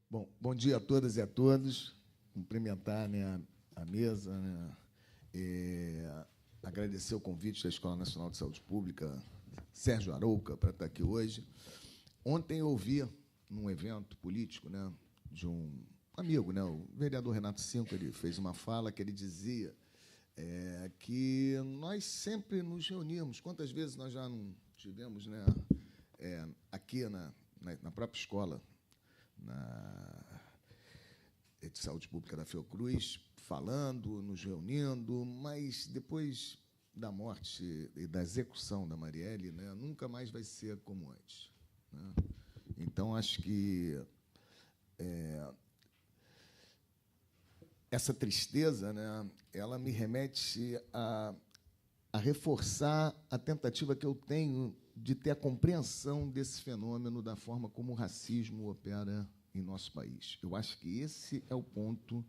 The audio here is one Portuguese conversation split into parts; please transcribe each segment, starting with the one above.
Bom dia a todas e a todos. Cumprimentar, né, a mesa, né, agradecer o convite da Escola Nacional de Saúde Pública, Sérgio Arouca, para estar aqui hoje. Ontem eu ouvi, num evento político, né, de um amigo, né, o vereador Renato Cinco, ele fez uma fala que ele dizia que nós sempre nos reunimos. Quantas vezes nós já não tivemos, né, aqui na própria escola, de saúde pública da Fiocruz, falando, nos reunindo, mas depois da morte e da execução da Marielle, né, nunca mais vai ser como antes, né? Então, acho que essa tristeza, né, ela me remete a reforçar a tentativa que eu tenho de ter a compreensão desse fenômeno, da forma como o racismo opera em nosso país. Eu acho que esse é o ponto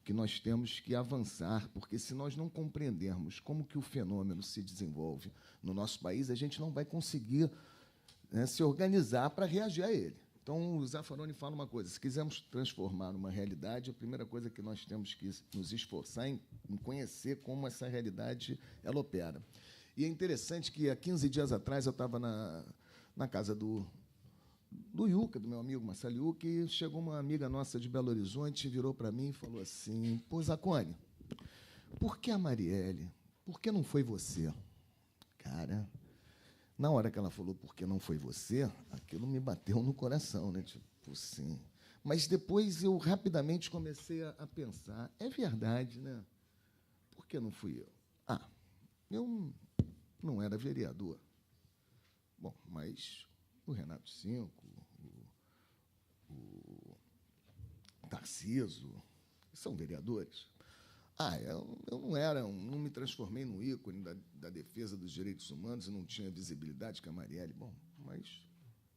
que nós temos que avançar, porque se nós não compreendermos como que o fenômeno se desenvolve no nosso país, a gente não vai conseguir, né, se organizar para reagir a ele. Então, o Zaffaroni fala uma coisa: se quisermos transformar uma realidade, a primeira coisa que nós temos que nos esforçar em conhecer como essa realidade ela opera. E é interessante que, há 15 dias atrás, eu estava na casa do Yuca, do meu amigo Marcelo Yuca, e chegou uma amiga nossa de Belo Horizonte, virou para mim e falou assim: pô, Zacone, por que a Marielle? Por que não foi você? Cara, na hora que ela falou por que não foi você, aquilo me bateu no coração, né? Tipo, sim. Mas depois eu rapidamente comecei a pensar: é verdade, né? Por que não fui eu? Eu não era vereador. Bom, mas o Renato Cinco, o Tarciso, são vereadores. Eu não era, não me transformei num ícone da defesa dos direitos humanos e não tinha visibilidade que a Marielle. Bom, mas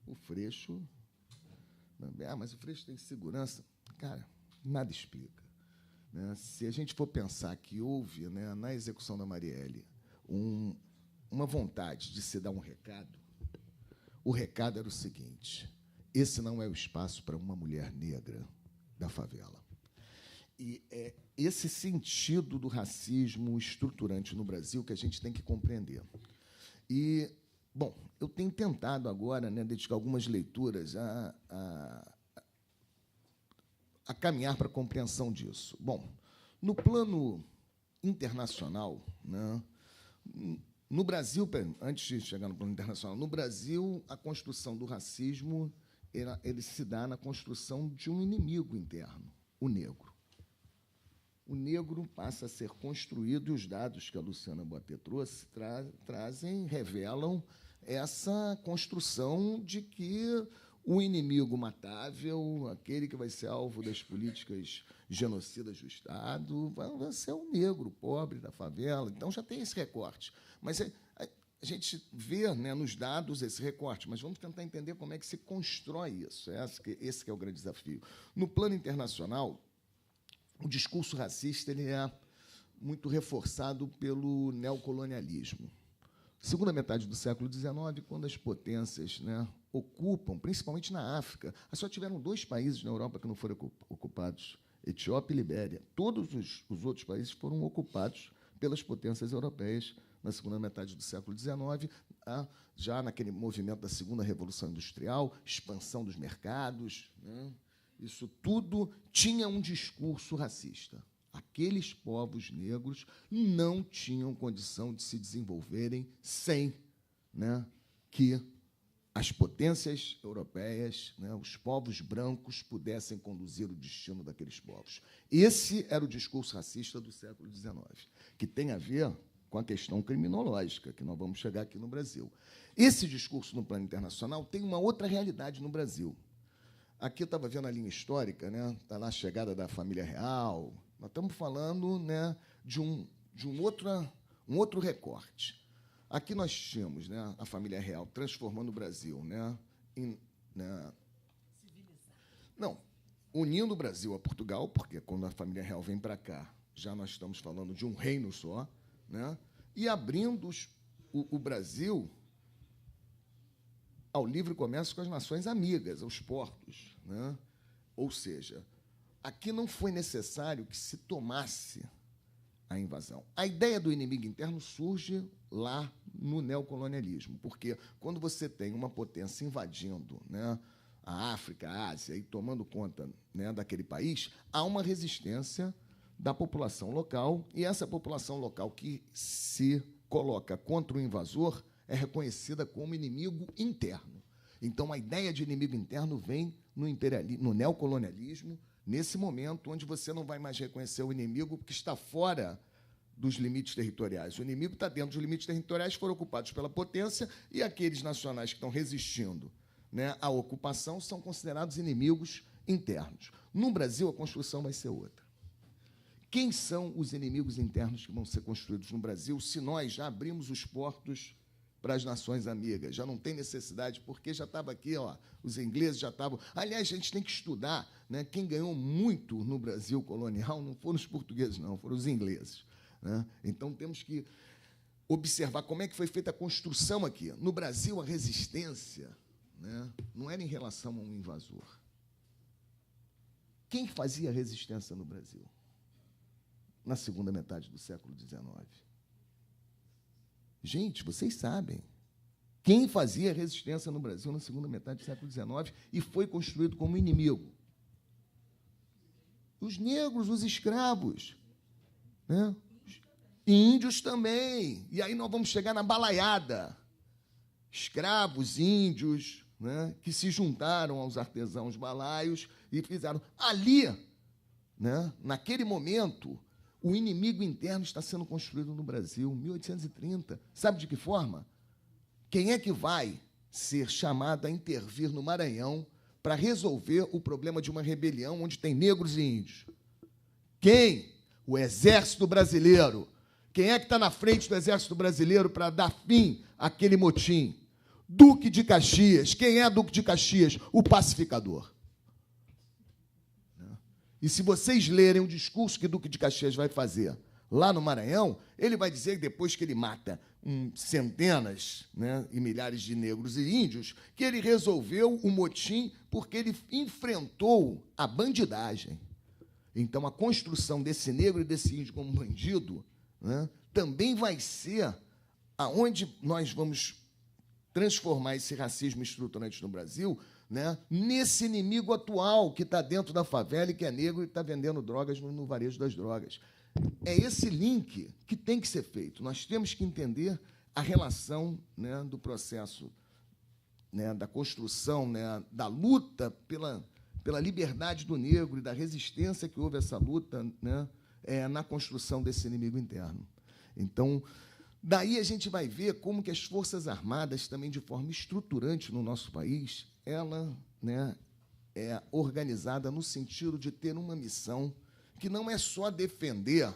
o Freixo... mas o Freixo tem segurança. Cara, nada explica, né? Se a gente for pensar que houve, né, na execução da Marielle uma vontade de se dar um recado, o recado era o seguinte: esse não é o espaço para uma mulher negra da favela. E é esse sentido do racismo estruturante no Brasil que a gente tem que compreender. E, bom, eu tenho tentado agora, né, dedicar algumas leituras a caminhar para a compreensão disso. Bom, no plano internacional, né, no Brasil, antes de chegar no plano internacional, no Brasil, a construção do racismo ele se dá na construção de um inimigo interno, o negro. O negro passa a ser construído, e os dados que a Luciana Boatê trouxe revelam essa construção de que o inimigo matável, aquele que vai ser alvo das políticas genocidas do Estado, vai ser o negro, o pobre da favela. Então, já tem esse recorte. Mas a gente vê, né, nos dados esse recorte, mas vamos tentar entender como é que se constrói isso. Esse que é o grande desafio. No plano internacional, o discurso racista ele é muito reforçado pelo neocolonialismo. Segunda metade do século XIX, quando as potências, né, ocupam, principalmente na África, só tiveram 2 países na Europa que não foram ocupados, Etiópia e Libéria. Todos os outros países foram ocupados pelas potências europeias na segunda metade do século XIX, já naquele movimento da segunda Revolução Industrial, expansão dos mercados, né? Isso tudo tinha um discurso racista. Aqueles povos negros não tinham condição de se desenvolverem sem, né, que as potências europeias, né, os povos brancos, pudessem conduzir o destino daqueles povos. Esse era o discurso racista do século XIX, que tem a ver com a questão criminológica, que nós vamos chegar aqui no Brasil. Esse discurso, no plano internacional, tem uma outra realidade no Brasil. Aqui eu estava vendo a linha histórica, né? Está lá a chegada da família real. Nós estamos falando, né, de um outro recorte. Aqui nós tínhamos, né, a família real transformando o Brasil, né, não, unindo o Brasil a Portugal, porque quando a família real vem para cá, já nós estamos falando de um reino só, né, e abrindo o Brasil ao livre comércio com as nações amigas, aos portos, né? Ou seja, aqui não foi necessário que se tomasse a invasão. A ideia do inimigo interno surge lá no neocolonialismo, porque quando você tem uma potência invadindo, né, a África, a Ásia, e tomando conta, né, daquele país, há uma resistência da população local, e essa população local que se coloca contra o invasor é reconhecida como inimigo interno. Então, a ideia de inimigo interno vem no neocolonialismo, nesse momento onde você não vai mais reconhecer o inimigo que está fora dos limites territoriais. O inimigo está dentro dos limites territoriais, foram ocupados pela potência, e aqueles nacionais que estão resistindo, né, à ocupação são considerados inimigos internos. No Brasil, a construção vai ser outra. Quem são os inimigos internos que vão ser construídos no Brasil se nós já abrimos os portos para as nações amigas? Já não tem necessidade, porque já estava aqui, ó, os ingleses já estavam... Aliás, a gente tem que estudar, né, quem ganhou muito no Brasil colonial não foram os portugueses, não, foram os ingleses, né? Então, temos que observar como é que foi feita a construção aqui. No Brasil, a resistência, né, não era em relação a um invasor. Quem fazia resistência no Brasil na segunda metade do século XIX? Gente, vocês sabem. Quem fazia resistência no Brasil na segunda metade do século XIX e foi construído como inimigo? Os negros, os escravos, né? Índios também. E aí nós vamos chegar na balaiada. Escravos, índios, né, que se juntaram aos artesãos balaios e fizeram. Ali, né, naquele momento, o inimigo interno está sendo construído no Brasil, 1830. Sabe de que forma? Quem é que vai ser chamado a intervir no Maranhão para resolver o problema de uma rebelião onde tem negros e índios? Quem? O Exército Brasileiro. Quem é que está na frente do Exército Brasileiro para dar fim àquele motim? Duque de Caxias. Quem é Duque de Caxias? O pacificador. E se vocês lerem o discurso que Duque de Caxias vai fazer lá no Maranhão, ele vai dizer que depois que ele mata centenas, né, e milhares de negros e índios, que ele resolveu o motim porque ele enfrentou a bandidagem. Então, a construção desse negro e desse índio como bandido, né, também vai ser aonde nós vamos transformar esse racismo estruturante no Brasil, né, nesse inimigo atual que está dentro da favela e que é negro e está vendendo drogas no varejo das drogas. É esse link que tem que ser feito. Nós temos que entender a relação, né, do processo, né, da construção, né, da luta pela liberdade do negro e da resistência que houve essa luta, né, na construção desse inimigo interno. Então, daí a gente vai ver como que as Forças Armadas, também de forma estruturante no nosso país, ela, né, é organizada no sentido de ter uma missão que não é só defender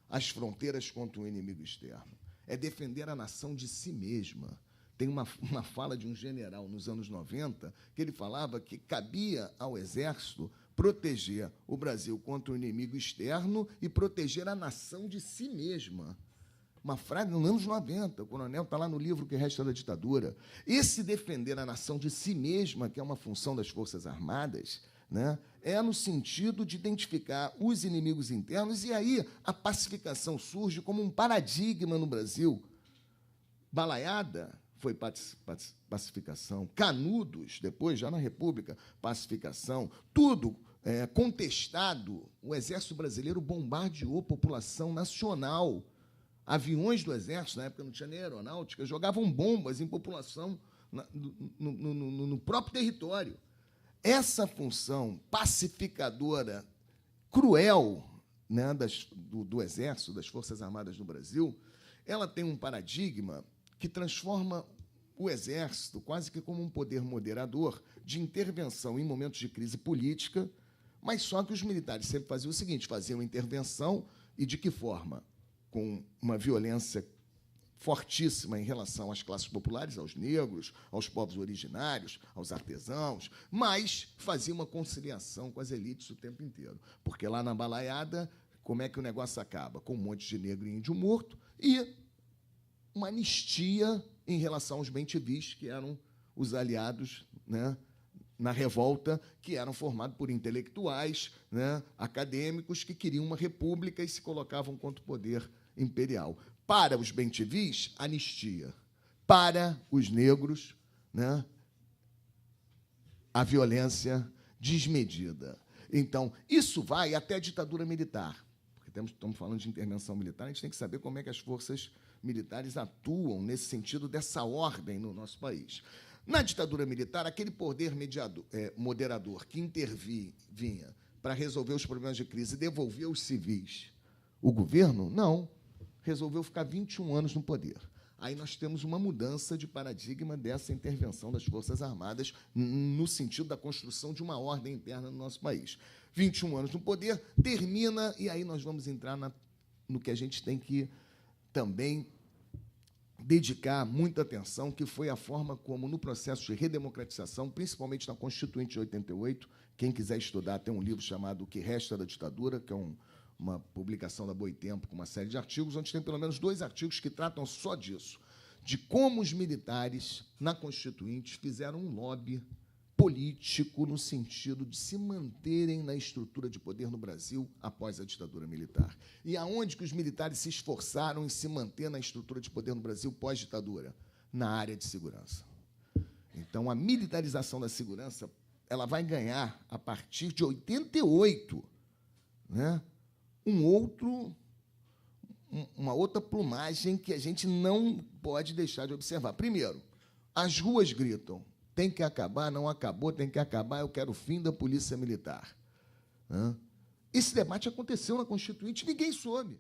as fronteiras contra o inimigo externo, é defender a nação de si mesma. Tem uma fala de um general nos anos 90 que ele falava que cabia ao Exército proteger o Brasil contra o inimigo externo e proteger a nação de si mesma. Uma frase nos anos 90, o coronel está lá no livro Que Resta da Ditadura. Esse defender a nação de si mesma, que é uma função das Forças Armadas, né, é no sentido de identificar os inimigos internos, e aí a pacificação surge como um paradigma no Brasil. Balaiada foi pacificação, Canudos, depois, já na República, pacificação, tudo contestado. O Exército Brasileiro bombardeou a população nacional. Aviões do Exército, na época não tinha nem aeronáutica, jogavam bombas em população no próprio território. Essa função pacificadora, cruel, né, do Exército, das Forças Armadas do Brasil, ela tem um paradigma que transforma o Exército quase que como um poder moderador de intervenção em momentos de crise política, mas só que os militares sempre faziam o seguinte, faziam intervenção, e de que forma? Com uma violência fortíssima em relação às classes populares, aos negros, aos povos originários, aos artesãos, mas fazia uma conciliação com as elites o tempo inteiro. Porque lá na balaiada, como é que o negócio acaba? Com um monte de negro e índio morto e uma anistia em relação aos bem-te-vis, que eram os aliados, né, na revolta, que eram formados por intelectuais, né, acadêmicos, que queriam uma república e se colocavam contra o poder imperial. Para os bem-te-vis, anistia. Para os negros, né, a violência desmedida. Então, isso vai até a ditadura militar. Porque estamos falando de intervenção militar, a gente tem que saber como é que as forças militares atuam nesse sentido dessa ordem no nosso país. Na ditadura militar, aquele poder moderador que intervinha para resolver os problemas de crise e devolver aos civis o governo, não. Resolveu ficar 21 anos no poder. Aí nós temos uma mudança de paradigma dessa intervenção das Forças Armadas no sentido da construção de uma ordem interna no nosso país. 21 anos no poder, termina, e aí nós vamos entrar no que a gente tem que também dedicar muita atenção, que foi a forma como, no processo de redemocratização, principalmente na Constituinte de 88, quem quiser estudar, tem um livro chamado O que Resta da Ditadura, que é uma publicação da Boitempo, com uma série de artigos, onde tem pelo menos 2 artigos que tratam só disso, de como os militares, na Constituinte, fizeram um lobby político no sentido de se manterem na estrutura de poder no Brasil após a ditadura militar. E aonde que os militares se esforçaram em se manter na estrutura de poder no Brasil pós-ditadura? Na área de segurança. Então, a militarização da segurança ela vai ganhar, a partir de 88, né, uma outra plumagem que a gente não pode deixar de observar. Primeiro, as ruas gritam: tem que acabar, não acabou, tem que acabar, eu quero o fim da polícia militar. Esse debate aconteceu na Constituinte, ninguém soube.